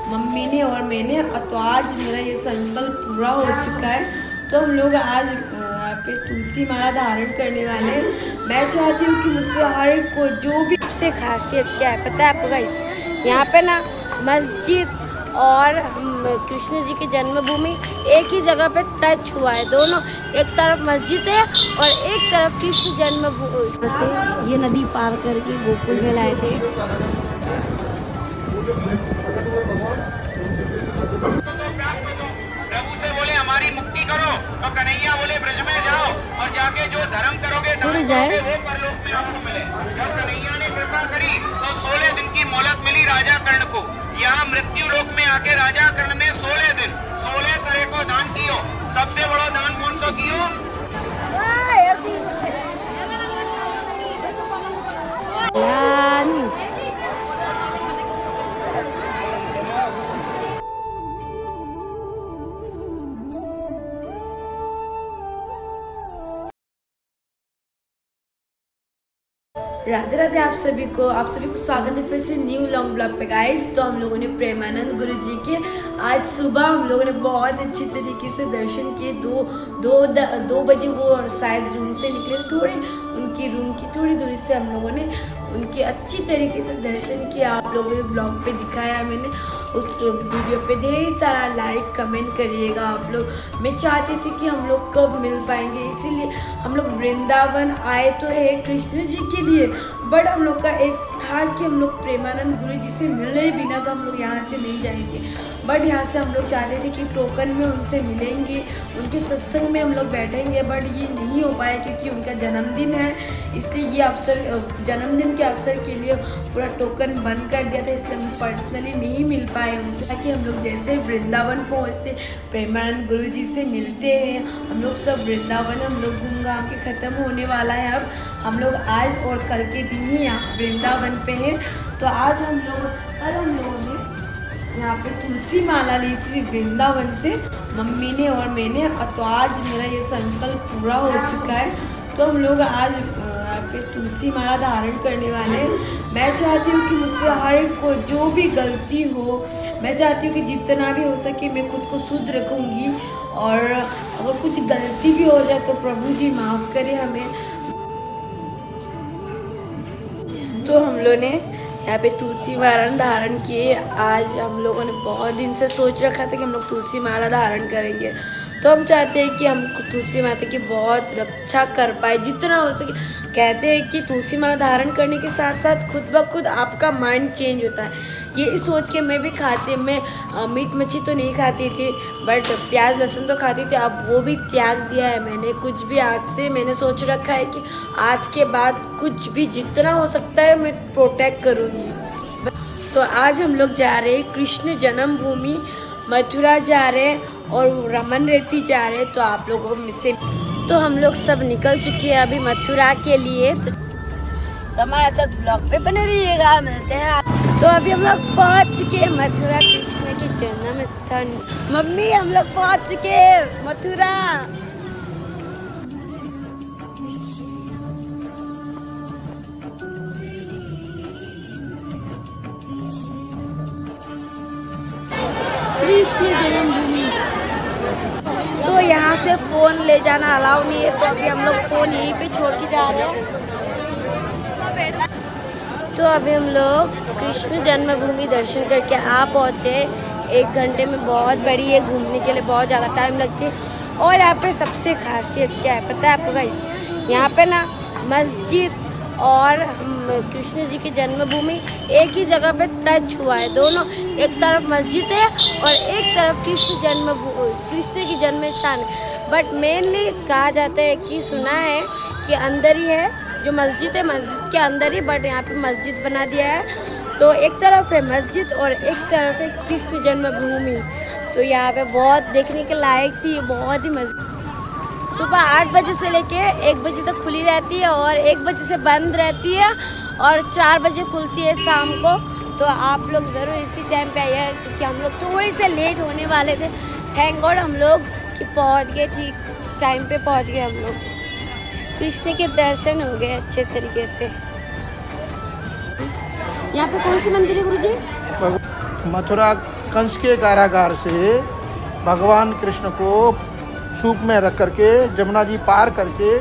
Mummy ने और मैंने। तो आज मेरा ये संकल्प पूरा हो चुका है। तो हम लोग आज यहाँ पे तुलसी माला धारण करने वाले हैं। मैं चाहती हूँ कि मुझसे हर कोई जो भी। सबसे खासियत क्या है पता है आपको गाइस? यहाँ पे ना मस्जिद और कृष्ण जी की जन्मभूमि एक ही जगह पे टच हुआ है। दोनों, एक तरफ मस्जिद है और एक तरफ कृष्ण जन्मभूमि। ये नदी पार करके गोकुल में लाए थे। प्रभु से बोले हमारी मुक्ति करो, तो कन्हैया बोले ब्रज में जाओ और जाके जो धर्म करोगे दान करोगे वो परलोक में आपको मिले। जब कन्हैया ने कृपा करी तो 16 दिन की मोहलत मिली राजा कर्ण को। यहाँ मृत्यु लोक में आके राजा कर्ण ने 16 दिन 16 तरह को दान कियो। सबसे बड़ा दान कौन सा कियो? राधे राधे आप सभी को स्वागत है फिर से न्यू लॉन्ग ब्लॉग पे गाइस। तो हम लोगों ने प्रेमानंद गुरु जी के आज सुबह हम लोगों ने बहुत अच्छी तरीके से दर्शन किए। दो बजे वो शायद रूम से निकले, थोड़ी उनकी रूम की थोड़ी दूरी से हम लोगों ने उनके अच्छी तरीके से दर्शन किया। आप लोगों ने ब्लॉग पे दिखाया, मैंने उस वीडियो पे ढेर सारा लाइक कमेंट करिएगा आप लोग। मैं चाहती थी कि हम लोग कब मिल पाएंगे, इसीलिए हम लोग वृंदावन आए तो है कृष्ण जी के लिए, बट हम लोग का एक था कि हम लोग प्रेमानंद गुरु जी से मिले बिना तो हम लोग यहाँ से नहीं जाएंगे। बट यहाँ से हम लोग चाहते थे कि टोकन में उनसे मिलेंगे, उनके सत्संग में हम लोग बैठेंगे, बट ये नहीं हो पाया क्योंकि उनका जन्मदिन है। इसलिए ये जन्मदिन के अवसर के लिए पूरा टोकन बंद कर दिया था, इसलिए हम पर्सनली नहीं मिल पाए उनसे। ताकि हम लोग जैसे वृंदावन पहुँचते प्रेमानंद गुरु जी से मिलते हैं। हम लोग सब वृंदावन हम लोग घूम घाम के ख़त्म होने वाला है। अब हम लोग आज और कल के दिन ही यहाँ वृंदावन पे हैं। तो आज हम लोगों ने यहाँ पे तुलसी माला ली थी वृंदावन से, मम्मी ने और मैंने। तो आज मेरा ये संकल्प पूरा हो चुका है। तो हम लोग आज यहाँ पे तुलसी माला धारण करने वाले हैं। मैं चाहती हूँ कि मुझसे हर कोई जो भी गलती हो, मैं चाहती हूँ कि जितना भी हो सके मैं खुद को शुद्ध रखूँगी, और अगर कुछ गलती भी हो जाए तो प्रभु जी माफ़ करें हमें। तो हम लोग ने यहाँ पे तुलसी माला धारण किए। आज हम लोगों ने बहुत दिन से सोच रखा था कि हम लोग तुलसी माला धारण करेंगे। तो हम चाहते हैं कि हम तुलसी माता की बहुत रक्षा कर पाए जितना हो सके। कहते हैं कि तुलसी माला धारण करने के साथ साथ खुद ब खुद आपका माइंड चेंज होता है। ये सोच के मैं भी मैं मीट मच्छी तो नहीं खाती थी, बट प्याज लहसुन तो खाती थी। अब वो भी त्याग दिया है मैंने। कुछ भी आज से मैंने सोच रखा है कि आज के बाद कुछ भी जितना हो सकता है मैं प्रोटेक्ट करूँगी। तो आज हम लोग जा रहे हैं कृष्ण जन्मभूमि मथुरा जा रहे हैं और रमन रेती जा रहे हैं। तो आप लोगों से तो हम लोग सब निकल चुके हैं अभी मथुरा के लिए। तो हमारे साथ ब्लॉग पे बने रहिएगा, मिलते हैं। तो अभी हम लोग पहुँच चुके हैं मथुरा कृष्ण के जन्म स्थान। मम्मी हम लोग पहुँच चुके हैं मथुरा। कृष्ण जन्मभूमि। तो यहाँ से फ़ोन ले जाना अलाउ नहीं है, तो अभी हम लोग फ़ोन यहीं पे छोड़ के जा रहे हैं। तो अभी हम लोग कृष्ण जन्मभूमि दर्शन करके पहुँचे। 1 घंटे में बहुत बड़ी है, घूमने के लिए बहुत ज़्यादा टाइम लगती है। और यहाँ पे सबसे खासियत क्या है पता है आपको गाइस? यहाँ पे ना मस्जिद और कृष्ण जी की जन्मभूमि एक ही जगह पे टच हुआ है। दोनों, एक तरफ मस्जिद है और एक तरफ कृष्ण की जन्म स्थान है। बट मेनली कहा जाता है कि सुना है कि अंदर ही है जो मस्जिद है, मस्जिद के अंदर ही, बट यहाँ पे मस्जिद बना दिया है। तो एक तरफ है मस्जिद और एक तरफ है कृष्ण जन्मभूमि। तो यहाँ पे बहुत देखने के लायक थी, बहुत ही मज़ा। सुबह 8 बजे से लेके 1 बजे तक खुली रहती है और 1 बजे से बंद रहती है और 4 बजे खुलती है शाम को। तो आप लोग ज़रूर इसी टाइम पे आइए क्योंकि हम लोग थोड़े से लेट होने वाले थे। थैंक गॉड हम लोग कि पहुँच गए, ठीक टाइम पे पहुँच गए हम लोग। कृष्ण के दर्शन हो गए अच्छे तरीके से। यहाँ पे कौन सी मंदिर है गुरुजी? मथुरा कंस के कारागार से भगवान कृष्ण को सूप में रख करके जमुना जी पार करके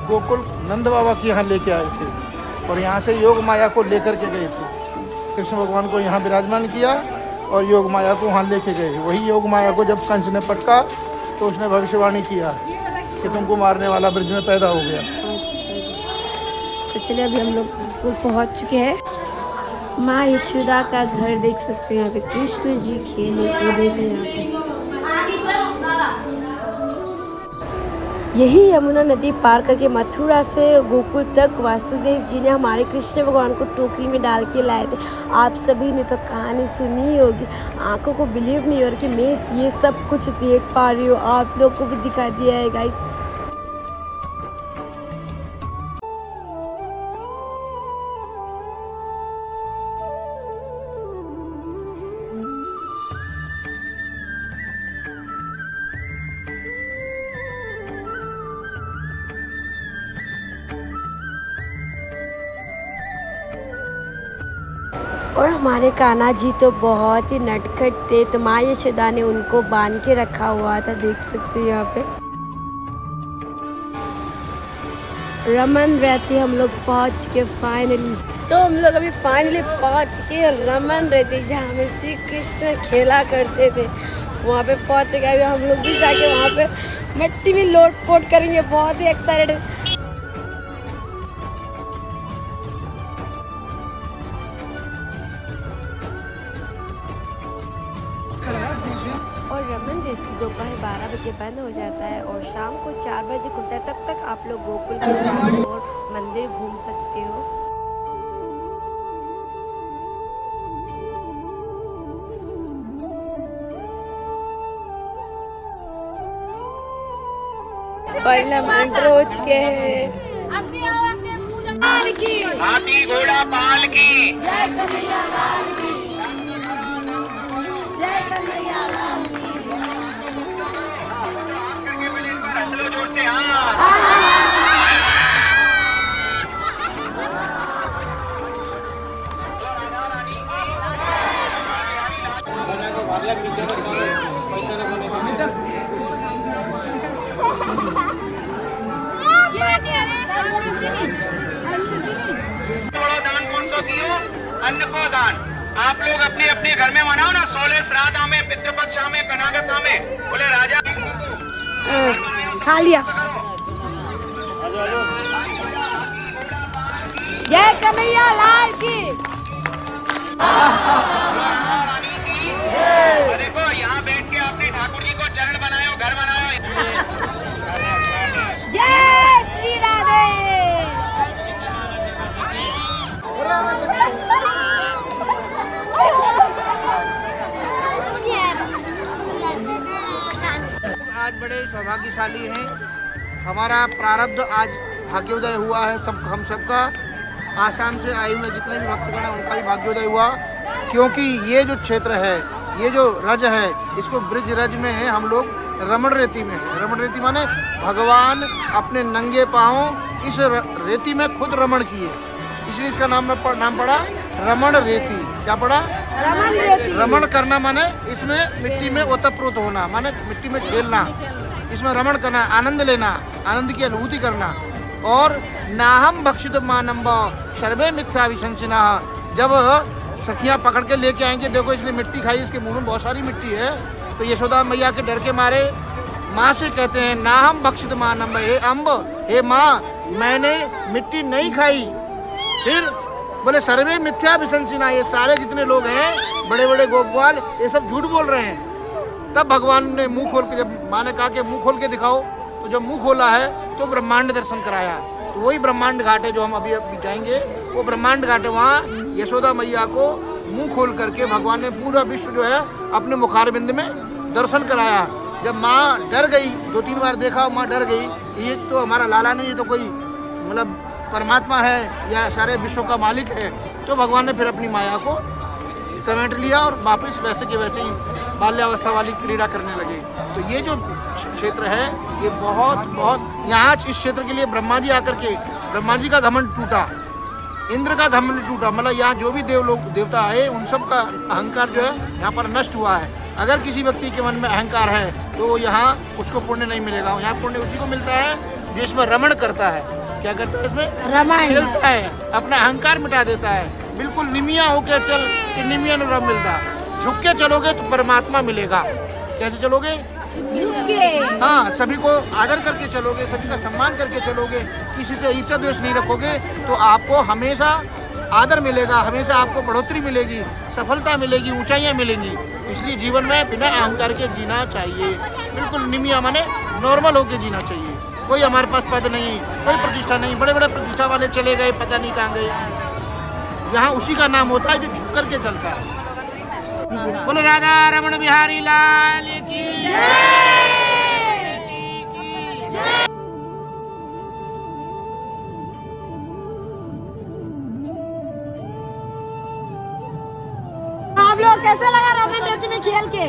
गोकुल नंद बाबा के यहाँ लेके आए थे और यहाँ से योग माया को लेकर के गए थे। कृष्ण भगवान को यहाँ विराजमान किया और योग माया को वहाँ लेके गए। वही योग माया को जब कंस ने पटका तो उसने भविष्यवाणी किया कि तुमको मारने वाला ब्रिज में पैदा हो गया। तो चलिए अभी हम लोग पहुँच चुके हैं। माँ यशोदा का घर देख सकते हैं। यहाँ पे कृष्ण जी खेले कूदे थे। यहाँ पे यही यमुना नदी पार करके मथुरा से गोकुल तक वासुदेव जी ने हमारे कृष्ण भगवान को टोकरी में डाल के लाए थे। आप सभी ने तो कहानी सुनी होगी, आंखों को बिलीव नहीं हो रहा कि मैं ये सब कुछ देख पा रही हूँ। आप लोग को भी दिखा दिया है गाइस। और हमारे कान्हा जी तो बहुत ही नटखट थे, तो माँ यशोदा ने उनको बांध के रखा हुआ था। देख सकते हैं यहाँ पे रमन रहती हम लोग पहुँच चुके फाइनली। तो हम लोग अभी फाइनली पहुँच के रमन रहती जहाँ में श्री कृष्ण खेला करते थे, वहाँ पे पहुँच गए। अभी हम लोग भी जाके वहाँ पे मिट्टी में लोट पोट करेंगे। बहुत ही एक्साइटेड। और रमन रेती दोपहर 12 बजे बंद हो जाता है और शाम को 4 बजे खुलता है। तब तक आप लोग गोकुल के चारों ओर मंदिर घूम सकते हो। पहला मंदिर हो चुके हैं। हाथी घोड़ा पाल की जोर से बड़ा दान कौन सा कियो? अन्न को दान। आप लोग अपने अपने घर में मनाओ ना। 16 श्राद्ध में, पितृपक्ष में, कनागत में। बोले राजा खा लिया। जय कन्हैया लाल की। देखो यहाँ बैठ के आपने ठाकुर जी को चरण बनायो, घर बनायो। जय श्री राधे। आज बड़े सौभाग्यशाली हैं। हमारा प्रारब्ध आज भाग्योदय हुआ है। सब हम सबका आसाम से आए हुए जितने भी भक्तगण हैं उनका भी भाग्योदय हुआ, क्योंकि ये जो क्षेत्र है, ये जो रज है, इसको ब्रिज रज में है। हम लोग रमण रेती में है। रमण रेती माने भगवान अपने नंगे पाँव इस रेती में खुद रमण किए, इसलिए इसका नाम पड़ा रमण रेती। क्या पड़ा? रमण रेती। रमण करना माने इसमें मिट्टी में ओतप्रोत होना, माने मिट्टी में खेलना, इसमें रमण करना, आनंद लेना, आनंद की अनुभूति करना। और नाहम भक्षित मानम्ब सर्वे मिथ्या विशंसिना। जब सखियां पकड़ के लेके आएंगे, देखो इसने मिट्टी खाई, इसके मुंह में बहुत सारी मिट्टी है, तो यशोदा मैया के डर के मारे माँ से कहते हैं नाहम भक्षित मानम्ब, हे अम्ब, हे माँ, मैंने मिट्टी नहीं खाई। फिर बोले सर्वे मिथ्या विशंसिना, ये सारे जितने लोग हैं बड़े बड़े गोपवाल, ये सब झूठ बोल रहे हैं। तब भगवान ने मुंह खोल के, जब माँ ने कहा कि मुंह खोल के दिखाओ, तो जब मुंह खोला है तो ब्रह्मांड दर्शन कराया। तो वही ब्रह्मांड घाट है जो हम अभी जाएंगे, वो ब्रह्मांड घाट है। वहाँ यशोदा मैया को मुंह खोल करके भगवान ने पूरा विश्व जो है अपने मुखारबिंद में दर्शन कराया। जब माँ डर गई, 2-3 बार देखा, माँ डर गई, ये तो हमारा लाला नहीं, ये तो कोई मतलब परमात्मा है या सारे विश्व का मालिक है। तो भगवान ने फिर अपनी माया को समेट लिया और वापस वैसे के वैसे ही बाल्यावस्था वाली क्रीड़ा करने लगे। तो ये जो क्षेत्र है, ये बहुत यहाँ इस क्षेत्र के लिए ब्रह्मा जी आकर के, ब्रह्मा जी का घमंड टूटा। इंद्र का घमंड टूटा, मतलब यहाँ जो भी देवता आए उन सब का अहंकार जो है यहाँ पर नष्ट हुआ है। अगर किसी व्यक्ति के मन में अहंकार है तो यहाँ उसको पुण्य नहीं मिलेगा। यहाँ पुण्य उसी को मिलता है जो इसमें रमण करता है। क्या करता है इसमें? रमण खेलता है, अपना अहंकार मिटा देता है। बिल्कुल निमिया होके चल कि निमिया नु रब मिलता। झुक के चलोगे तो परमात्मा मिलेगा। कैसे चलोगे? हाँ, सभी को आदर करके चलोगे, सभी का सम्मान करके चलोगे, किसी से ईर्ष्या द्वेष नहीं रखोगे तो आपको हमेशा आदर मिलेगा, हमेशा आपको बढ़ोतरी मिलेगी, सफलता मिलेगी, ऊंचाइयां मिलेंगी। इसलिए जीवन में बिना अहंकार के जीना चाहिए। बिल्कुल निमिया माने नॉर्मल होके जीना चाहिए। कोई हमारे पास पद नहीं, कोई प्रतिष्ठा नहीं, बड़े बड़े प्रतिष्ठा वाले चले गए, पता नहीं कहाँ गए। यहाँ उसी का नाम होता है जो झुक करके चलता है। बोलो राधा रमण बिहारी लाल की आप लोग कैसा लगा रमन नृत्य में खेल के?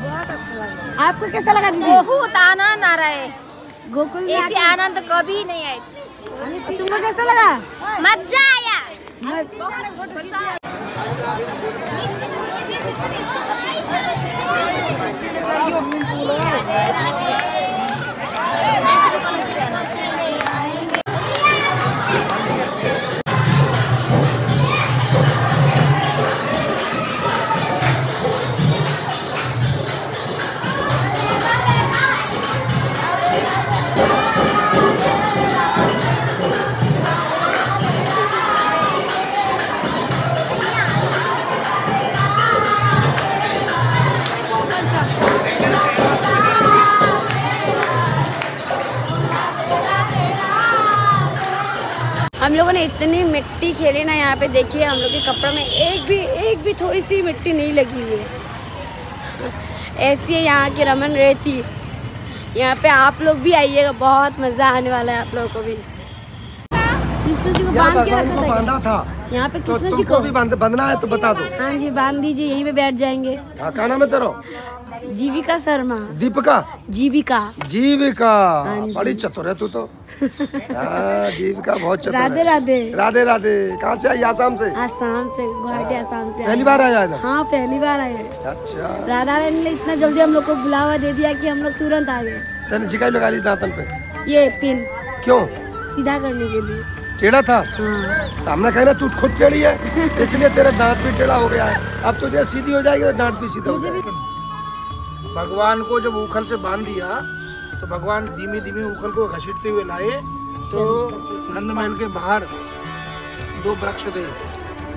बहुत अच्छा लगा। आपको कैसा लगा दीदी? बहुत आनंद आ रहा है, गोकुल में ऐसे आनंद कभी नहीं आया। तुमको कैसा लगा? मजा आया। हम लोगों ने इतनी मिट्टी खेली ना यहाँ पे, देखिए हम लोग के कपड़ों में एक भी थोड़ी सी मिट्टी नहीं लगी हुई है। ऐसी है यहाँ की रमन रेती। यहाँ पे आप लोग भी आइएगा, बहुत मज़ा आने वाला है आप लोगों को भी। कृष्ण जी को बांधा था यहाँ पे, तो कृष्ण जी तुमको को भी बंधना है तो बता दो। हाँ जी, बांध दीजिए, यहीं पे बैठ जाएंगे। हाँ, क्या नाम है तेरा? जीविका शर्मा। दीपिका? जीविका। जीविका, हाँ जी। बड़ी चतुर है तू तो। हाँ, जीविका बहुत चतुर है। राधे राधे। राधे राधे। कहाँ से आई? आसाम से? आसाम से, गुवाहाटी आसाम से। पहली बार आया इधर? हाँ, पहली बार आए। अच्छा। राधा रानी ने इतना जल्दी हम लोग को बुलावा दे दिया कि हम लोग तुरंत आ गए। तेने झिकाई लगा ली दांतन पे? ये पिन क्यों? सीधा करने के लिए। टेढ़ा था? हाँ। तो हमने कहना तू खुद टेढ़ी है, इसलिए तेरा दांत भी टेढ़ा हो गया है। अब तुझे सीधी हो जाएगी तो दांत भी सीधा हो जाएगा। भगवान को जब उखल से बांध दिया तो भगवान धीमे धीमे उखल को घसीटते हुए लाए। तो नंद महल के बाहर दो वृक्ष थे,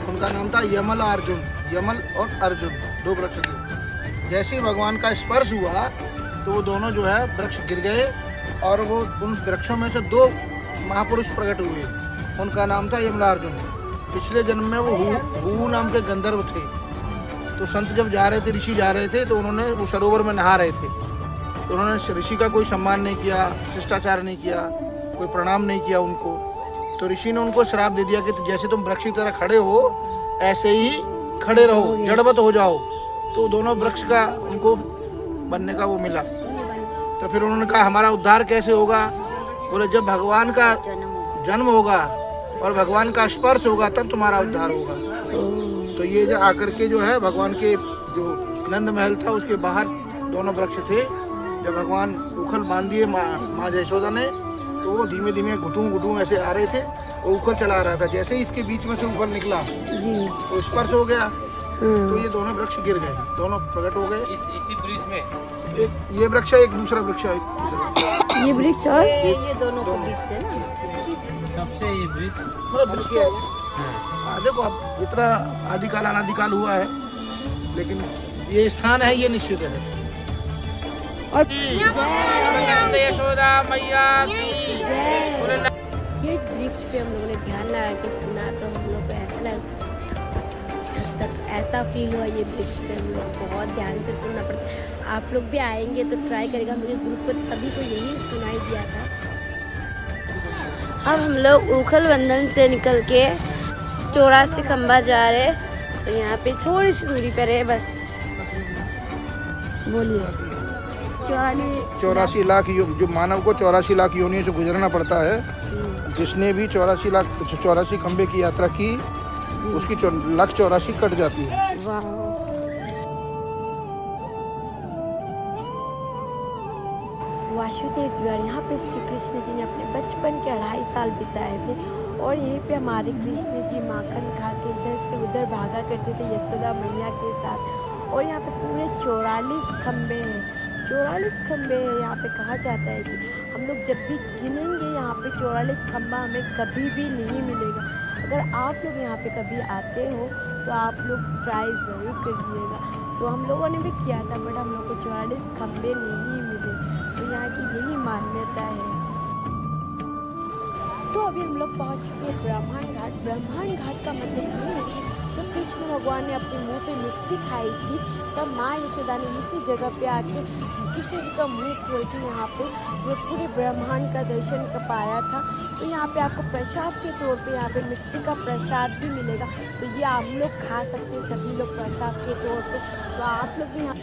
उनका नाम था यमल अर्जुन। यमल और अर्जुन दो वृक्ष थे। जैसे ही भगवान का स्पर्श हुआ तो वो दोनों जो है वृक्ष गिर गए और वो उन वृक्षों में से दो महापुरुष प्रकट हुए। उनका नाम था यमलार्जुन। पिछले जन्म में वो हू नाम के गंधर्व थे। तो संत जब जा रहे थे, ऋषि जा रहे थे, तो उन्होंने वो सरोवर में नहा रहे थे। तो उन्होंने ऋषि का कोई सम्मान नहीं किया, शिष्टाचार नहीं किया, कोई प्रणाम नहीं किया उनको। तो ऋषि ने उनको श्राप दे दिया कि तो जैसे तुम वृक्ष की तरह खड़े हो ऐसे ही खड़े रहो, जड़वत हो जाओ। तो दोनों वृक्ष का उनको बनने का वो मिला। तो फिर उन्होंने कहा हमारा उद्धार कैसे होगा? बोले जब भगवान का जन्म होगा और भगवान का स्पर्श होगा तब तुम्हारा उद्धार होगा। तो ये जो आकर के जो है भगवान के जो नंद महल था उसके बाहर दोनों वृक्ष थे। जब भगवान उखल बांध दिए माँ यशोदा ने, तो वो धीमे धीमे घुटू ऐसे आ रहे थे। वो उखल चला रहा था, जैसे ही इसके बीच में से उखल निकला तो स्पर्श हो गया। तो ये दोनों वृक्ष गिर गए, दोनों प्रकट हो गए इसी वृक्ष में। ये वृक्ष है, एक दूसरा वृक्ष है। ये वृक्ष और ये दोनों के बीच से ना, कब से ये वृक्ष? वृक्ष है। देखो अब इतना आदिकाल अनादिकाल हुआ है, लेकिन ये स्थान है, ये निश्चित है। और यशोदा मैया की ये वृक्ष पे हम लोगों ने ध्यान लगा के सुना तो हम लोग को ऐसा लगा तक ऐसा फील हुआ। ये वृक्ष पे हम लोग बहुत ध्यान से सुनना पड़ता है। आप लोग भी आएंगे तो ट्राई करेगा। मुझे ग्रुप को सभी को यही सुनाई दिया था। अब हम लोग उखल बंधन से निकल के 84 खंबा जा रहे, तो यहाँ पे थोड़ी सी दूरी पर है बस। बोलिए। 84 लाख जो मानव को 84 लाख योनियों से गुजरना पड़ता है। जिसने भी 84 खंबे की यात्रा की उसकी 1,84 कट जाती है। वासुदेव द्वार यहाँ पे श्री कृष्ण जी ने अपने बचपन के 2.5 साल बिताए थे और यहीं पे हमारे कृष्ण जी माखन खा के इधर से उधर भागा करते थे यशोदा मैया के साथ। और यहाँ पे पूरे 44 खंबे हैं, 44 खंबे हैं। यहाँ पे कहा जाता है कि हम लोग जब भी गिनेंगे यहाँ पे 44 खंबा हमें कभी भी नहीं मिलेगा। अगर आप लोग यहाँ पे कभी आते हो तो आप लोग ट्राई ज़रूर करिएगा। तो हम लोगों ने भी किया था बट हम लोग को 44 खंबे नहीं मिले। तो यहाँ की यही मान्यता है। तो अभी हम लोग पहुँच चुके हैं ब्रह्मांड घाट। ब्रह्मांड घाट का मतलब ये है कि जब कृष्ण भगवान ने अपने मुंह पे मिट्टी खाई थी तब माँ यशोदा ने इसी जगह पे आके कृष्ण जी का मुंह खोल के यहाँ पे वो पूरे ब्रह्मांड का दर्शन कर पाया था। तो यहाँ पे आपको प्रसाद के तौर पे यहाँ पे मिट्टी का प्रसाद भी मिलेगा। तो ये आप लोग खा सकते हैं, सभी लोग प्रसाद के तौर पे। तो आप लोग भी यहाँ